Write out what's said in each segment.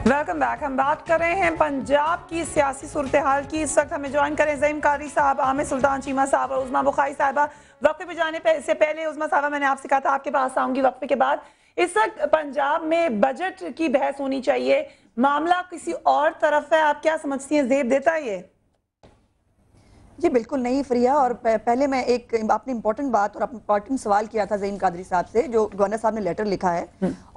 Welcome back. हम बात कर रहे हैं पंजाब की सियासी सूरत हाल की। इस वक्त हमें ज्वाइन करें ज़हीम कादरी साहब, आमिर सुल्तान चीमा साहब और उज़मा बुखारी साहबा। वक्फे पे जाने से पहले उज़मा साहबा, मैंने आपसे कहा था आपके पास आऊंगी वक्फे के बाद। इस वक्त पंजाब में बजट की बहस होनी चाहिए, मामला किसी और तरफ है, आप क्या समझती हैं? ज़ेब देता है ये? जी बिल्कुल नहीं फरिया। और पहले मैं आपने इंपॉर्टेंट बात और आपने इंपॉर्टेंट सवाल किया था ज़हीम कादरी साहब से, जो गवर्नर साहब ने लेटर लिखा है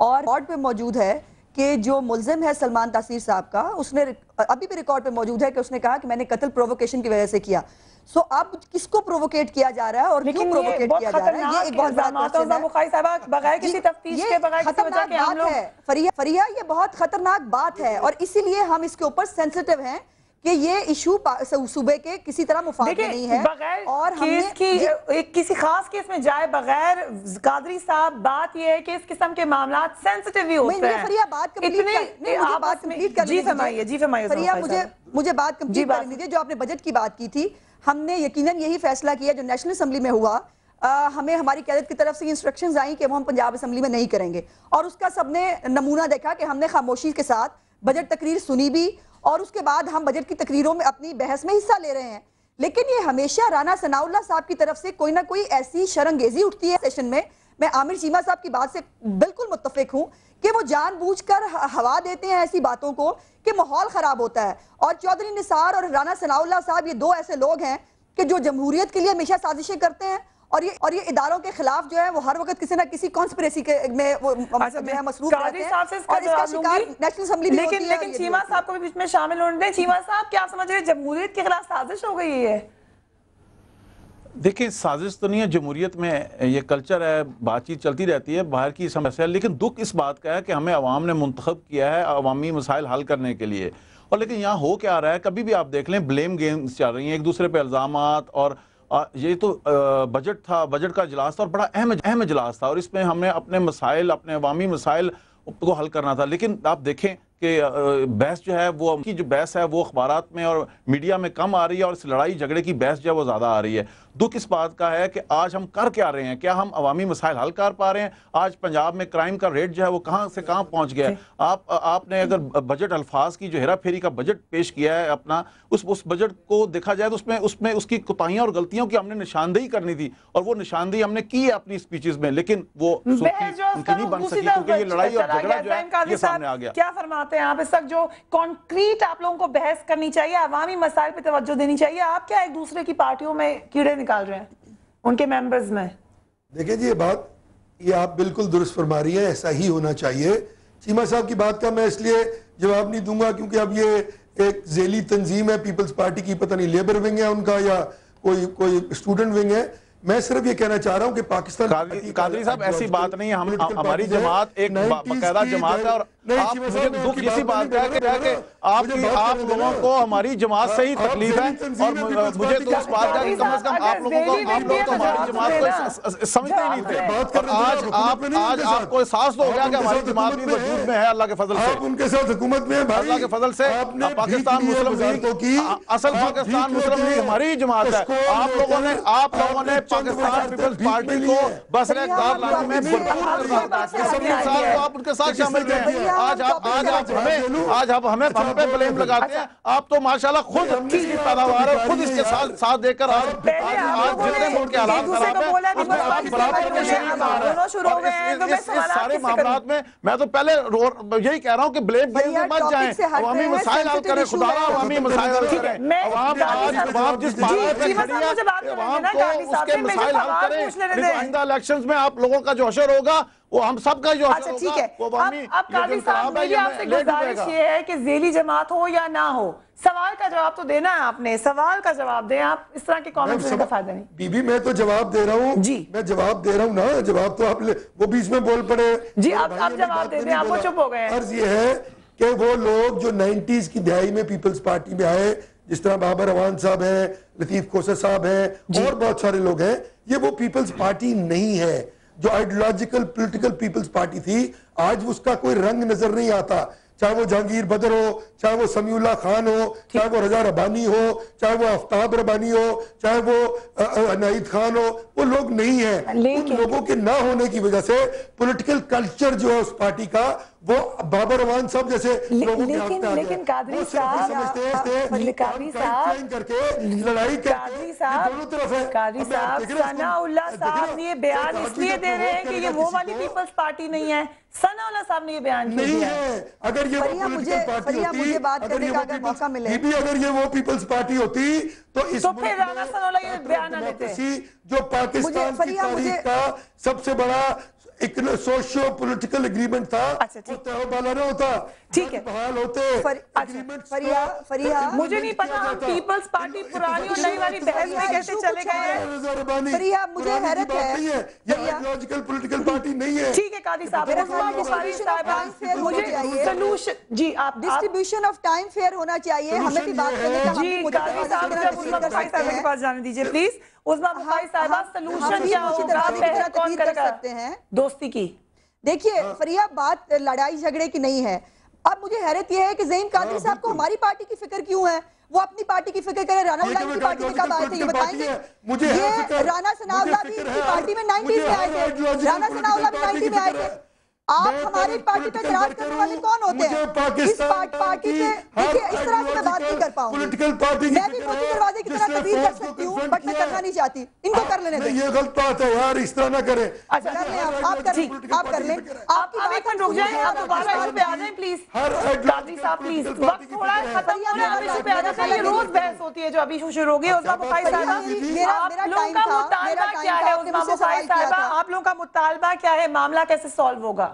और रिकॉर्ड पे मौजूद है कि जो मुल्जिम है सलमान तासीर साहब का, उसने अभी भी रिकॉर्ड पे मौजूद है कि उसने कहा कि मैंने कत्ल प्रोवोकेशन की वजह से किया। सो अब किसको प्रोवोकेट किया जा रहा है और क्यों प्रोवोकेट किया जा रहा है, ये एक बहुत बड़ा क्वेश्चन है। बगैर किसी तफ्तीश के, बगैर किसी वजह के हम लोग फरिया ये बहुत खतरनाक बात है और इसीलिए हम इसके ऊपर सेंसिटिव हैं कि ये इशू सूबे के किसी तरह मुफाद में नहीं है। बगैर और केस की किसी खास केस में जाए बगैर, कादरी साहब, बात ये है कि इस किस्म के मामला सेंसिटिव भी होते हैं। फरिया बात कंप्लीट कर जी फरमाइए फरिया, मुझे बात कंप्लीट कर लीजिए। जो आपने बजट की बात की थी, हमने यकीनन यही फैसला किया जो नेशनल असेंबली में हुआ। हमें हमारी कैदत की तरफ से इंस्ट्रक्शंस आई कि वो हम पंजाब असेंबली में नहीं करेंगे और उसका सबने नमूना देखा कि हमने खामोशी के साथ बजट तकरीर सुनी भी और उसके बाद हम बजट की तकरीरों में अपनी बहस में हिस्सा ले रहे हैं। लेकिन ये हमेशा राना सनाउल्लाह साहब की तरफ से कोई ना कोई ऐसी शर्मंगेजी उठती है सेशन में। मैं आमिर चीमा साहब की बात से बिल्कुल मुत्तफिक हूँ कि वो जानबूझकर हवा देते हैं ऐसी बातों को कि माहौल खराब होता है। और चौधरी निसार और राना सनाउल्लाह साहब ये दो ऐसे लोग हैं कि जो जमहूरियत के लिए हमेशा साजिशें करते हैं और ये इदारों के खिलाफ जो है वो हर वक्त किसी ना किसी कॉन्स्पिरेसी के में वो मसरूफ रहते हैं और इसका शिकार नेशनल असेंबली में होती है। लेकिन चीमा साहब को भी बीच में शामिल होने दें। चीमा साहब, क्या आप समझ रहे हैं जमहूरियत के खिलाफ साजिश हो गई है? देखिए, साजिश तो नहीं है, जमहूरियत में ये कल्चर है, बातचीत चलती रहती है, बाहर की समस्या है। लेकिन दुख इस बात का है कि हमें अवाम ने मुंतखब किया है अवामी मसाइल हल करने के लिए, और लेकिन यहाँ हो क्या रहा है, कभी भी आप देख लें ब्लेम गेम्स चल रही हैं, एक दूसरे पर इल्ज़ामात। और ये तो बजट था, बजट का इजलास था और बड़ा अहम इजलास था और इसमें हमने अपने मसाइल, अपने अवामी मसाइल को हल करना था। लेकिन आप देखें कि बहस जो है वो, उनकी जो बहस है वो अखबारात में और मीडिया में कम आ रही है और इस लड़ाई झगड़े की बहस जो है वो ज़्यादा आ रही है। दुख इस बात का है कि आज हम कर क्या रहे हैं, क्या हम अवामी मसाइल हल कर पा रहे हैं? आज पंजाब में क्राइम का रेट जो है वो कहाँ से कहाँ पहुँच गया है। आपने अगर बजट अल्फाज की जो हेरा फेरी का बजट पेश किया है अपना, उस बजट को देखा जाए तो उसमें उसकी कोताहियों और गलतियों की हमने निशानदेही करनी थी और वो निशानदेही हमने की है अपनी स्पीचेस में, लेकिन वो उनकी नहीं बन सकी क्योंकि ये लड़ाई और झगड़ा जो है ये सामने आ गया। क्या फरमाते हैं आप? इस वक्त जो कॉन्क्रीट आप लोगों को बहस करनी चाहिए, अवामी मसाइल पे तवज्जो देनी चाहिए, आप क्या एक दूसरे की पार्टियों में कीड़े निकाल रहे हैं उनके मेंबर्स में? देखिए जी, ये आप बिल्कुल दुरुस्त फरमा रही है, ऐसा ही होना चाहिए। चीमा साहब की बात का मैं इसलिए जवाब नहीं दूंगा क्योंकि अब ये एक झेली तंजीम है पीपल्स पार्टी की, पता नहीं लेबर विंग है उनका या कोई स्टूडेंट विंग है। मैं सिर्फ ये कहना चाह रहा हूँ कि पाकिस्तान कादरी साहब ऐसी बात नहीं है, हमारी जमात एक बाकायदा जमात है और मुझे दुख इसी बात का है कि आप लोगों को हमारी जमात से ही तकलीफ है और मुझे तो इस बात का कि कम से कम आप लोगों को हमारी जमात को समझते ही नहीं थे। आज आपको एहसास तो हो गया कि हमारी जमात भी वजूद में है अल्लाह के फजल से, उनके साथ हुकूमत में अल्लाह के फजल से। पाकिस्तान मुस्लिम लीग, असल पाकिस्तान मुस्लिम लीग हमारी जमात है। आप लोगों ने पाकिस्तान पीपल्स पार्टी को बस लाने में आप उनके साथ शामिल थे। आज आप हमें हम पे ब्लेम लगाते हैं। आप तो माशाल्लाह खुद इसकी पैदावार है, खुद इसके साथ देकर आज जितने मुल्क के हालात खराब है उसमें आप बराबर में शरीक आ रहे हैं। इस सारे मामलात में मैं तो पहले यही कह रहा हूँ कि ब्लेम गेम में मत जाएं, अवामी मसाइल हल करें, खुदारा अवामी मसाइल हल करें। अवाम जिस बात पे खड़ी है अवाम को उसके मसाइल हल करें। आइंदा इलेक्शंस में आप लोगों का जो हशर होगा वो हम सबका जो अच्छा ठीक है। अब कादी साहब, मेरी आपसे गुजारिश ये है कि ज़ेली जमात हो या ना हो, सवाल का जवाब तो देना है आपने, सवाल का जवाब दें आप। इस तरह के कमेंट्स करने का फायदा नहीं। बीबी मैं तो जवाब दे रहा हूँ जी, मैं जवाब दे रहा हूँ ना, जवाब तो आप वो बीच में बोल पड़े जी। अब जवाब दे दें, आप चुप हो गए। अर्ज ये है कि वो लोग जो 90s की दिहाई में पीपल्स पार्टी में आए, जिस तरह बाबर अवान साहब हैं, लतीफ खोसर साहब हैं और बहुत सारे लोग हैं, ये वो पीपल्स पार्टी नहीं है जो आइडियोलॉजिकल पॉलिटिकल पीपल्स पार्टी थी। आज उसका कोई रंग नजर नहीं आता, चाहे वो जहांगीर बदर हो, चाहे वो समीउल्लाह खान हो, चाहे वो रजा रबानी हो, चाहे वो आफ्ताब रबानी हो, चाहे वो अनाइद खान हो, वो लोग नहीं है। उन लोगों के ना होने की वजह से पॉलिटिकल कल्चर जो है उस पार्टी का वो बाबर अवान साहब जैसे लोगों के हाथ में आ गए। लेकिन कादरी वो सिर्फ साहब, समझते हैं कादरी साहब करके लड़ाई करके दोनों तरफ है। कादरी साहब, सनाउल्लाह साहब ने ये बयान इसलिए दे रहे हैं कि ये वो वाली पीपल्स पार्टी नहीं है। सनाउल्लाह साहब ने ये बयान क्यों दिया है? अगर ये पॉलिटिकल पार्टी होती, मुझे बात करने का अगर मौका मिले, अगर ये वो पीपल्स पार्टी होती तो इस तो फिर राणा सनाउल्लाह ये बयान ना देते। जो पाकिस्तान की तारीख का सबसे बड़ा एक सोशियो पॉलिटिकल एग्रीमेंट था, वो तहवाला ना होता। ठीक है, बहाल होते फरिया, मुझे नहीं पता हम पीपल्स पार्टी पुरानी और नई वाली बहस में कैसे चले गए हैं। फरिया, मुझे हैरत है, ये आइडियोलॉजिकल पॉलिटिकल पार्टी नहीं है। ठीक है कादी साहब, मुझे सॉल्यूशन, जी आप डिस्ट्रीब्यूशन ऑफ टाइम फेयर होना चाहिए, हमें भी बात करने का। जी कादी साहब, उस्मा बुखारी साहब के पास जाने दीजिए प्लीज। उस्मा बुखारी साहब, सॉल्यूशन क्या होगा, कौन कर सकते हैं दोस्ती की? देखिए फरिया, बात लड़ाई झगड़े की नहीं है। अब मुझे हैरत यह है कि ज़हीम कादरी साहब को हमारी पार्टी की फिक्र क्यों है? वो अपनी पार्टी की फिक्र करें। राणा सनाउल्लाह की पार्टी में कब आए थे ये बताएंगे? ये राणा सनाउल्लाह भी इनकी पार्टी में 90s में आए थे। राणा सनाउल्लाह भी 90 में आए थे। आप हमारी पार्टी पे इतराज करने वाले कौन होते हैं? इस पार्टी पे देखिए, इस तरह से मैं बात नहीं कर पाऊंगी। पॉलिटिकल पार्टी मैं भी मोदी दरवाजे की तरह तकरीर कर सकती हूँ, बट मैं करना नहीं चाहती। इनको कर लेने दें। ये गलत बात है यार, इस तरह ना करें। अच्छा कर लें, आप कर लें। आप एक मिनट रुक जाएं, आप दोबारा इस पे आ जाएं प्लीज। कादरी साहब प्लीज, वक्त थोड़ा खत्म हो रहा है, आप इस पे आ जाते हैं। ये रोज बहस होती है जो अभी शुरू होगी। उस्मा बुखारी साहब, आप लोगों का मुतालबा क्या है? उस्मा बुखारी साहब, आप लोगों का मुतालबा क्या है? मामला कैसे सॉल्व होगा?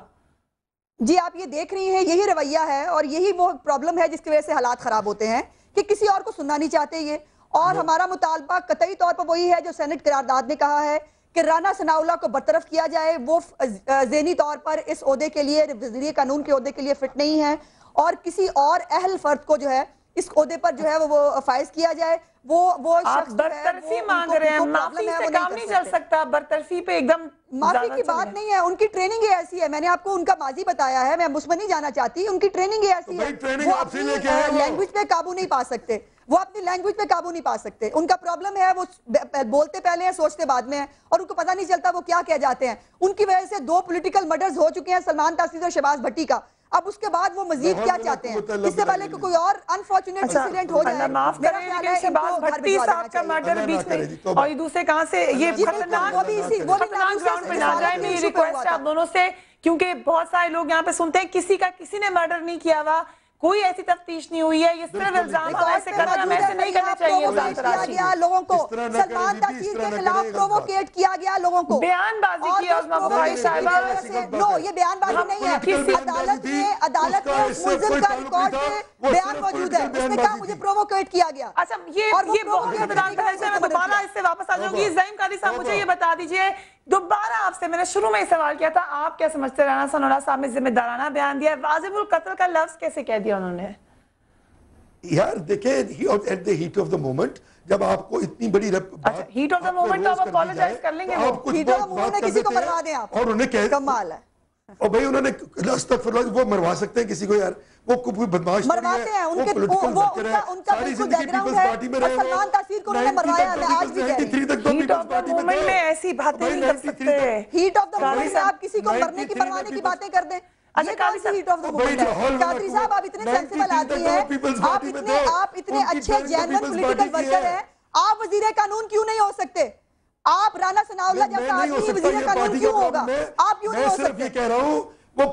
जी आप ये देख रही हैं, यही रवैया है और यही वो प्रॉब्लम है जिसकी वजह से हालात खराब होते हैं कि किसी और को सुनना नहीं चाहते ये। और हमारा मुतालबा कतई तौर पर वही है जो सेनेट करारदाद ने कहा है कि राणा सनाउल्लाह को बरतरफ किया जाए। वो ज़हनी तौर पर इस ओहदे के लिए, वज़ीर कानून के ओहदे के लिए फिट नहीं है और किसी और अहल फर्द को जो है इस ओहदे पर जो है वो फाइज किया जाए। वो आप बरतरफी मांग रहे हैं, माफी से काम नहीं चल सकता। बरतरफी पे एकदम माफी की बात नहीं है, उनकी ट्रेनिंग ही ऐसी है। मैंने आपको उनका माजी बताया है, मैं उसमें नहीं जाना चाहती। उनकी ट्रेनिंग ही ऐसी है, वो अपनी लैंग्वेज पे काबू नहीं पा सकते। वो अपनी लैंग्वेज पे काबू नहीं पा सकते। उनका प्रॉब्लम है, वो बोलते पहले हैं, सोचते बाद में है और उनको पता नहीं चलता वो क्या कह जाते हैं। उनकी वजह से 2 पॉलिटिकल मर्डर्स हो चुके हैं, सलमान तासीर और शहबाज भट्टी का। अब उसके बाद वो मजीद क्या चाहते हैं? इससे पहले कोई और अनफॉर्चुनेट इंसिडेंट हो जाए। माफ करें, शहबाज भट्टी साहब का मर्डर बीच में और दूसरे कहां से ये खतरनाक ग्राउंड पे ना जाए। मेरी रिक्वेस्ट है आप दोनों से, क्योंकि बहुत सारे लोग यहाँ पे सुनते हैं किसी ने मर्डर नहीं किया हुआ, कोई ऐसी तफ्तीश नहीं हुई है, ये सिर्फ इल्जाम हम ऐसे कर रहे हैं, ऐसे नहीं करना चाहिए। लोगों को सलमान तासीर के खिलाफ प्रोवोकेट किया गया, लोगों को बयानबाजी की। उस्मा बुखारी साहिबा, नो ये बयानबाजी नहीं है। अदालत में मुल्जिम का रिकॉर्ड पे बयान मौजूद है, उसने कहा मुझे प्रोवोकेट किया गया। अच्छा ये बहुत खतरनाक है। मैं दोबारा इससे वापस आ जाऊंगी। ज़हीम कादरी साहब, मुझे ये बता दीजिए दोबारा आपसे, मैंने शुरू में ही सवाल किया था, आप क्या समझते हैं राणा सनाउल्लाह साहब ने जिम्मेदाराना बयान दिया है? वाजिबुल कत्ल का लफ्ज कैसे कह दिया उन्होंने? यार देखिए, at the heat of the moment, जब आपको इतनी बड़ी हीट ऑफ द मोमेंट तो आप अपोलोजाइज कर लेंगे। हीट ऑफ द मोमेंट में किसी को मरवा दें आप, और उन्हें कमाल है। और भाई उन्होंने वो मरवा सकते हैं किसी को यार, वो कोई बदमाश मरवाते हैं, उनका बिल्कुल बैकग्राउंड है। और सलमान तासीर को उन्होंने मरवाया है, मैं आज भी कह रही हूं। हीट ऑफ द मोमेंट में ऐसी बातें नहीं कर सकते। हीट ऑफ द मोमेंट में आप किसी को मरने की मरवाने की बातें कर दें। अच्छा हीट ऑफ द मोमेंट है। कादरी साहब, आप इतने सेंसिबल आदमी हैं, आप इतने अच्छे जेन्युइन पॉलिटिकल वर्कर हैं, आप वजीर कानून क्यों नहीं हो सकते? आप राणा सनाउल्लाह जैसा आदमी वजीर कानून क्यों होगा? आप क्यों नहीं हो सकते? मैं कह रहा हूं वो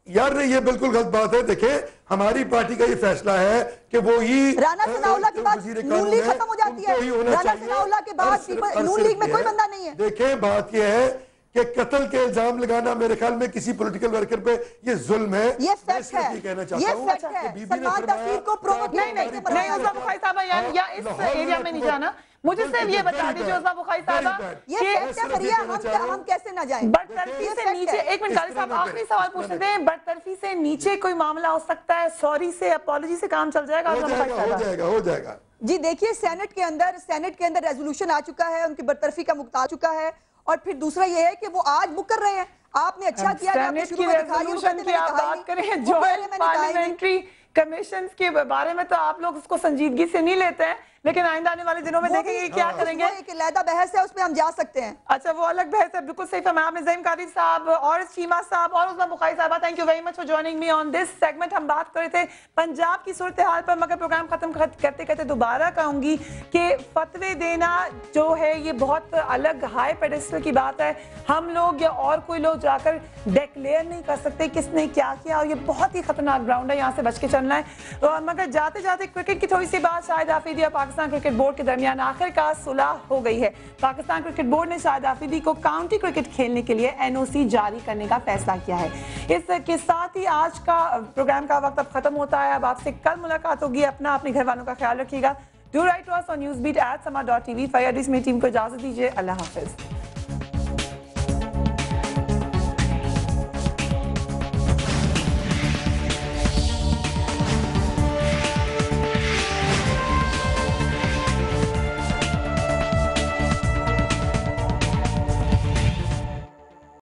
यार ये बिल्कुल गलत बात है। देखिए, हमारी पार्टी का ये फैसला है कि वो ही राणा सनाउल्लाह के बाद नून लीग खत्म हो जाती है। राणा सनाउल्लाह के बाद नून लीग में कोई बंदा नहीं है। देखें, बात ये है कि कत्ल के इल्जाम लगाना मेरे ख्याल में किसी पॉलिटिकल वर्कर पे ये जुल्म है। ये फैक्ट है, ये फैक्ट है। सलमान तासीर को प्रोवोकेट नहीं उस्मा बुखारी साहब या इस एरिया में नहीं जाना। मुझे सिर्फ ये बता दीजिए उस्मा बुखारी साहब, ये हम कैसे ना जाएं? बरतरफी से नीचे, एक मिनट कादरी साहब आखिरी सवाल पूछते हैं, बरतरफी से नीचे कोई मामला हो सकता है? सॉरी से, अपॉलॉजी से काम चल जाएगा? हो जाएगा। जी देखिए, सेनेट के अंदर रेजोल्यूशन आ चुका है, उनकी बरतरफी का मुक्ता आ चुका है। और फिर दूसरा ये है कि वो आज मुकर रहे हैं। आपने अच्छा किया कि आपने शुरू में दिखाई, रेजोल्यूशन की आप बात करें, जॉइंट पार्लियामेंट्री कमीशन के बारे में तो आप लोग उसको संजीदगी से नहीं लेते हैं, लेकिन आइंदा आने वाले दिनों में देखेंगे क्या करेंगे। एक अलग बहस है, उसमें हम जा सकते हैं। अच्छा, वो अलग बहस है, बिल्कुल सही फरमाया आपने। ज़हीम कारी साहब और चीमा साहब और उस्मा बुखारी साहबा, thank you very much for joining me on this segment. हम बात कर रहे थे पंजाब की सूरत हाल पर, मगर प्रोग्राम खत्म करते करते दोबारा कहूंगी कि फतवे देना जो है ये बहुत अलग हाई पेडेस्टल की बात है। हम लोग या और कोई लोग जाकर डिक्लेयर नहीं कर सकते किसने क्या किया, और ये बहुत ही खतरनाक ग्राउंड है, यहाँ से बच के चलना है। मगर जाते जाते क्रिकेट की थोड़ी सी बात, शाहिद आफरीदी और पाकिस्तान क्रिकेट बोर्ड के दरमियान आखिरकार सुलह हो गई है। पाकिस्तान क्रिकेट बोर्ड ने शाहिद आफरीदी को काउंटी क्रिकेट खेलने के लिए एनओसी जारी करने का फैसला किया है। इसके साथ ही आज का प्रोग्राम का वक्त अब खत्म होता है। अब आपसे कल मुलाकात होगी। अपने घर वालों का ख्याल रखिएगा। Do write to us on न्यूज़बीट@sama.tv। फैयाद इसमें टीम को इजाजत दीजिए। अल्लाह हाफिज।